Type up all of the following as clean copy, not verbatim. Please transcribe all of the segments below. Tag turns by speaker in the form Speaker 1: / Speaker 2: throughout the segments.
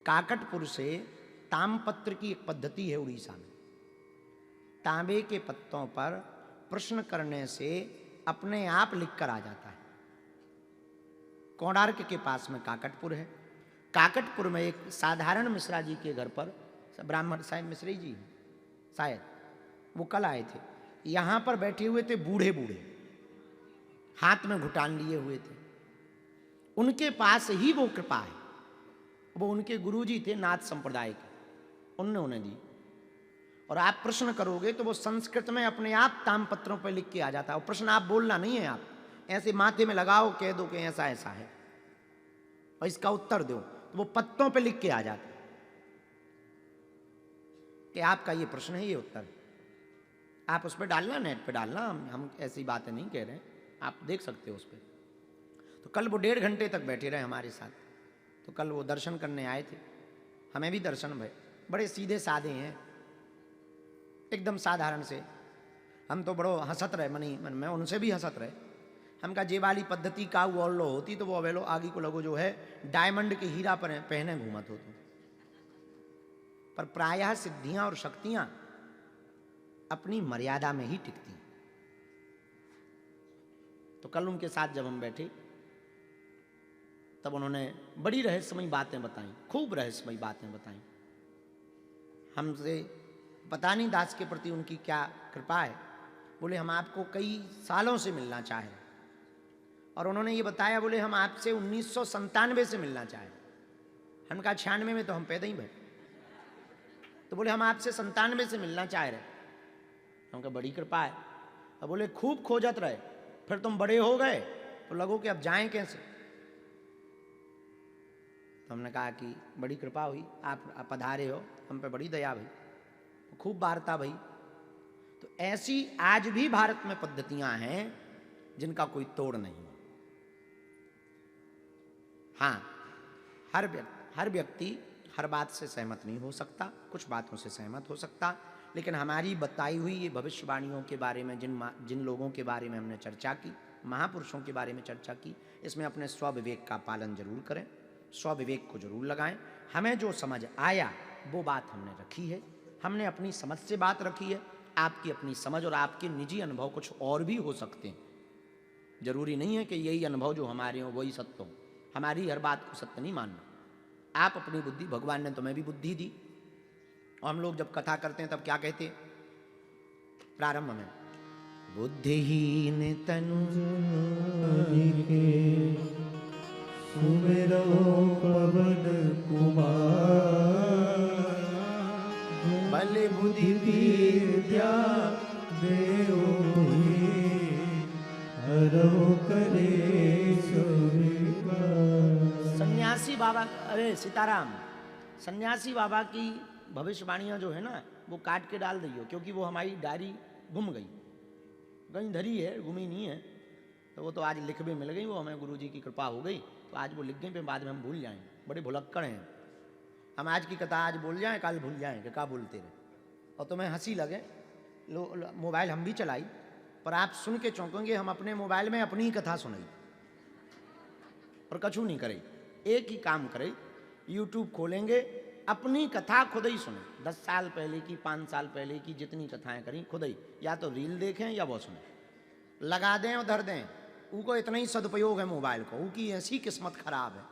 Speaker 1: काकटपुर से तामपत्र की एक पद्धति है उड़ीसा में। तांबे के पत्तों पर प्रश्न करने से अपने आप लिखकर आ जाता है। कोणार्क के पास में काकटपुर है। काकटपुर में एक साधारण मिश्रा जी के घर पर, ब्राह्मण शायद मिश्री जी शायद, वो कल आए थे। यहां पर बैठे हुए थे बूढ़े बूढ़े, हाथ में घुटान लिए हुए थे। उनके पास ही वो कृपा है। वो उनके गुरुजी थे नाथ संप्रदाय के, उनने उन्हें दी। और आप प्रश्न करोगे तो वो संस्कृत में अपने आप तामपत्रों पर लिख के आ जाता है। और प्रश्न आप बोलना नहीं है, आप ऐसे माथे में लगाओ, कह दो कि ऐसा ऐसा है और इसका उत्तर दो, तो वो पत्तों पे लिख के आ जाता है कि आपका ये प्रश्न है, ये उत्तर है। आप उस पर डालना, नेट पे डालना, हम ऐसी बातें नहीं कह रहे हैं, आप देख सकते हो उस पर। तो कल वो 1.5 घंटे तक बैठे रहे हमारे साथ। तो कल वो दर्शन करने आए थे, हमें भी दर्शन भय। बड़े सीधे साधे हैं, एकदम साधारण से। हम तो बड़ो हंसत रहे, मन में उनसे भी हंसत रहे। हम कहा जे वाली पद्धति का वो लो होती तो वो अवेलो आगे को लगो जो है डायमंड के हीरा पर पहने घूमत हो तो। पर प्रायः सिद्धियां और शक्तियां अपनी मर्यादा में ही टिकती। तो कल उनके साथ जब हम बैठे तब उन्होंने बड़ी रहस्यमयी बातें बताई, खूब रहस्यमयी बातें बताई। हमसे पता नहीं दास के प्रति उनकी क्या कृपा है। बोले हम आपको कई सालों से मिलना चाहें। और उन्होंने ये बताया, बोले हम आपसे 1997 से मिलना चाहें। हम कहा 96 में तो हम पैदा ही भय। तो बोले हम आपसे 97 से मिलना चाह रहे। हम कहा बड़ी कृपा है। अब बोले खूब खोजत रहे, फिर तुम बड़े हो गए तो लगो कि अब जाएं कैसे। तो हमने कहा कि बड़ी कृपा हुई, आप पधारे हो, हम पे बड़ी दया भई, खूब वार्ता भई। तो ऐसी आज भी भारत में पद्धतियां हैं जिनका कोई तोड़ नहीं। हाँ, हर व्यक्ति हर बात से सहमत नहीं हो सकता, कुछ बातों से सहमत हो सकता। लेकिन हमारी बताई हुई ये भविष्यवाणियों के बारे में, जिन लोगों के बारे में हमने चर्चा की, महापुरुषों के बारे में चर्चा की, इसमें अपने स्वविवेक का पालन जरूर करें, स्वविवेक को जरूर लगाएं। हमें जो समझ आया वो बात हमने रखी है, हमने अपनी समझ से बात रखी है। आपकी अपनी समझ और आपके निजी अनुभव कुछ और भी हो सकते हैं। जरूरी नहीं है कि यही अनुभव जो हमारे हो वही सत्य हो। हमारी हर बात को सत्य नहीं मानना। आप अपनी बुद्धि, भगवान ने तुम्हें भी बुद्धि दी। और हम लोग जब कथा करते हैं तब क्या कहते हैं प्रारंभ में? बुद्धिहीन तनु
Speaker 2: सुमिरो पवन कुमार,
Speaker 1: बल बुद्धि
Speaker 2: विद्या देओ हरो कलेश विकार।
Speaker 1: सन्यासी बाबा, अरे सीताराम, सन्यासी बाबा की भविष्यवाणियां जो है ना वो काट के डाल दियो, क्योंकि वो हमारी डायरी गुम गई, कहीं धरी है, गुमी नहीं है। तो वो तो आज लिख भी मिल गई, वो हमें गुरुजी की कृपा हो गई तो आज वो लिख गई, फिर बाद में हम भूल जाएंगे। बड़े भुलक्कड़ हैं हम। आज की कथा आज बोल जाएं, कल भूल जाएं कि क्या बोलते रहे। और तुम्हें हंसी लगे, मोबाइल हम भी चलाई, पर आप सुन के चौंकेंगे, हम अपने मोबाइल में अपनी ही कथा सुनाई और कछू नहीं करे। एक ही काम करे, यूट्यूब खोलेंगे, अपनी कथा खुद ही सुने। 10 साल पहले की, 5 साल पहले की जितनी कथाएं करी खुद ही, या तो रील देखें या वो सुने, लगा दें और धर दें। उनको इतना ही सदुपयोग है मोबाइल को, उनकी ऐसी किस्मत खराब है।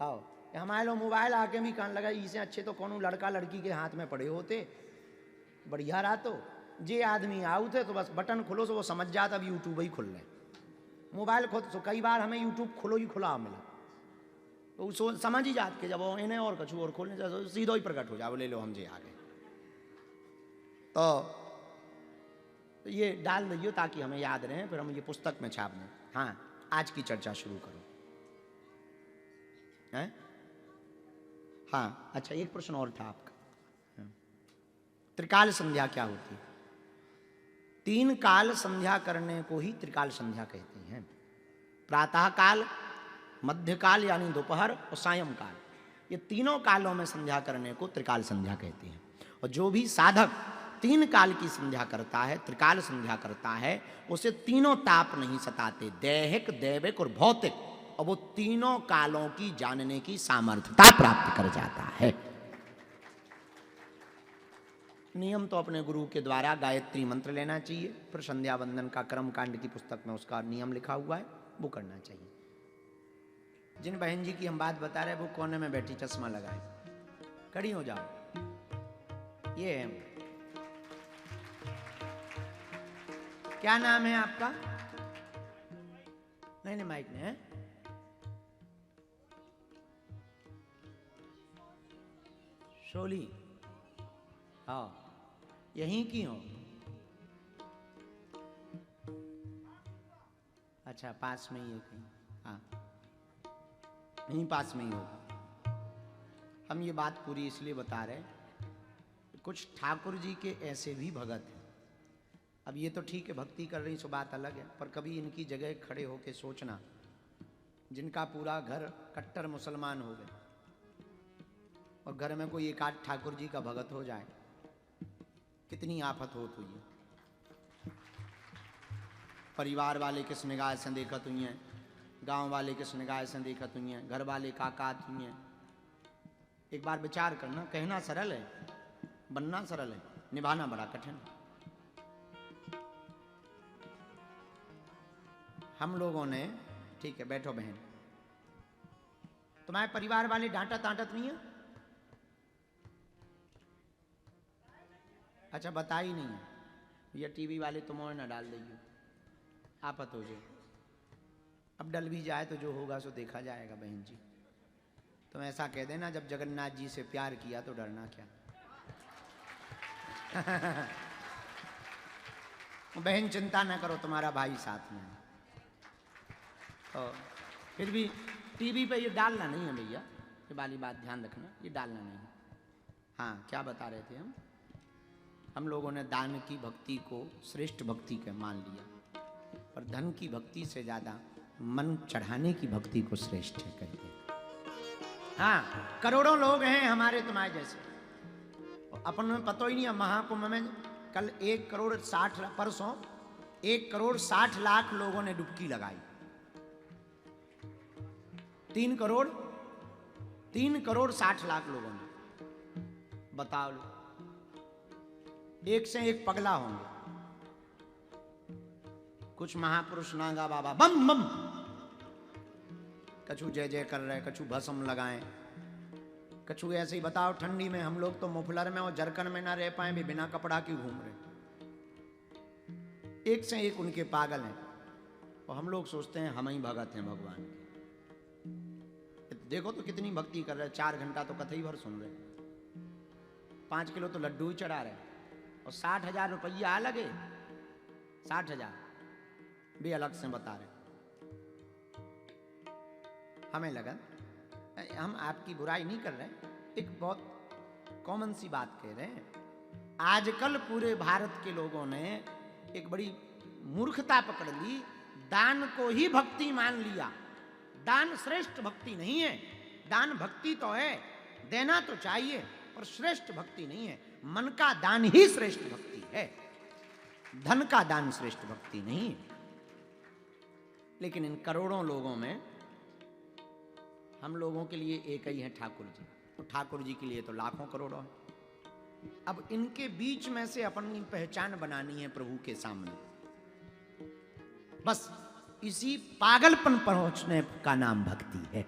Speaker 1: आओ हमारे लोग मोबाइल आके भी कान लगा, इसे अच्छे तो कौन लड़का लड़की के हाथ में पड़े होते, बढ़िया रहा। तो जे आदमी आऊ थे तो बस बटन खुलो तो वो समझ जाता अब यूट्यूब ही खुल रहे। मोबाइल खुद तो कई बार हमें यूट्यूब खुलो ही खुला मिला, तो समझ ही जात के जब वो इन्हें और कछू और खोलने से सीधो ही प्रकट हो जाओ, ले लो हम जे आ गए। तो ये डाल दियो ताकि हमें याद रहे, फिर हम ये पुस्तक में छाप दें। हाँ, आज की चर्चा शुरू करो हैं? हाँ अच्छा, एक प्रश्न और था आपका। त्रिकाल संध्या क्या होती है? 3 काल संध्या करने को ही त्रिकाल संध्या कहते हैं। प्रातः काल, मध्य काल यानी दोपहर और सायं काल, ये तीनों कालों में संध्या करने को त्रिकाल संध्या कहते हैं। और जो भी साधक 3 काल की संध्या करता है, त्रिकाल संध्या करता है, उसे तीनों ताप नहीं सताते, दैहिक, दैविक और भौतिक। और वो तीनों कालों की जानने की सामर्थ्यता प्राप्त कर जाता है। नियम तो अपने गुरु के द्वारा गायत्री मंत्र लेना चाहिए, फिर संध्या वंदन का कर्म कांड की पुस्तक में उसका नियम लिखा हुआ है, वो करना चाहिए। जिन बहन जी की हम बात बता रहे हैं वो कोने में बैठी चश्मा लगाए, खड़ी हो जाओ। ये है, क्या नाम है आपका? नहीं माइक में है। शोली, हाँ यहीं की हो? अच्छा, पास में ही है कहीं? हाँ, यहीं पास में ही होगा। हम ये बात पूरी इसलिए बता रहे, कुछ ठाकुर जी के ऐसे भी भगत हैं। अब ये तो ठीक है, भक्ति कर रही सो बात अलग है, पर कभी इनकी जगह खड़े होके सोचना, जिनका पूरा घर कट्टर मुसलमान हो गए और घर में कोई एक आध ठाकुर जी का भगत हो जाए, कितनी आफत होत हुई है। परिवार वाले किस निगाह से देखत हुई हैं, गांव वाले किस निगाह से देखत हुई हैं, घर वाले काकात हुई हैं। एक बार विचार करना, कहना सरल है, बनना सरल है, निभाना बड़ा कठिन। हम लोगों ने, ठीक है बैठो बहन, तुम्हारे परिवार वाले डांटत डांटत नहीं है? अच्छा, बता ही नहीं है भैया, टीवी वाले तुम और ना डाल देंगे, आफत हो जाए। अब डल भी जाए तो जो होगा सो देखा जाएगा बहन जी। तुम ऐसा कह देना, जब जगन्नाथ जी से प्यार किया तो डरना क्या। बहन चिंता ना करो, तुम्हारा भाई साथ में है। तो फिर भी टीवी पे ये डालना नहीं है भैया, ये वाली बात ध्यान रखना, ये डालना नहीं है। हाँ, क्या बता रहे थे हम लोगों ने दान की भक्ति को श्रेष्ठ भक्ति के मान लिया, और धन की भक्ति से ज्यादा मन चढ़ाने की भक्ति को श्रेष्ठ है कहते हैं। हाँ, करोड़ों लोग हैं हमारे तुम्हारे जैसे, अपन में पता ही नहीं है। महाकुंभ में कल 1,60,00,000, परसों 1,60,00,000 लोगों ने डुबकी लगाई। 3,60,00,000 लोगों ने, बताओ लो, एक से एक पगला होंगे। कुछ महापुरुष नागा बाबा बम बम, कछु जय जय कर रहे, कछु भस्म लगाएं, कछु ऐसे ही। बताओ, ठंडी में हम लोग तो मुफलर में और जरकन में ना रह पाए भी, बिना कपड़ा के घूम रहे। एक से एक उनके पागल हैं, और हम लोग सोचते हैं हम ही भगत हैं भगवान के। देखो तो कितनी भक्ति कर रहे, 4 घंटा तो कथई भर सुन रहे, 5 किलो तो लड्डू ही चढ़ा रहे, और 60,000 रुपया आ लगे, 60,000 भी अलग से बता रहे। हमें लगा, हम आपकी बुराई नहीं कर रहे, एक बहुत कॉमन सी बात कह रहे हैं। आजकल पूरे भारत के लोगों ने एक बड़ी मूर्खता पकड़ ली, दान को ही भक्ति मान लिया। दान श्रेष्ठ भक्ति नहीं है। दान भक्ति तो है, देना तो चाहिए, पर श्रेष्ठ भक्ति नहीं है। मन का दान ही श्रेष्ठ भक्ति है, धन का दान श्रेष्ठ भक्ति नहीं है। लेकिन इन करोड़ों लोगों में हम लोगों के लिए एक ही है ठाकुर जी, तो ठाकुर जी के लिए तो लाखों करोड़ों है। अब इनके बीच में से अपनी पहचान बनानी है प्रभु के सामने। बस इसी पागलपन पहुंचने का नाम भक्ति है।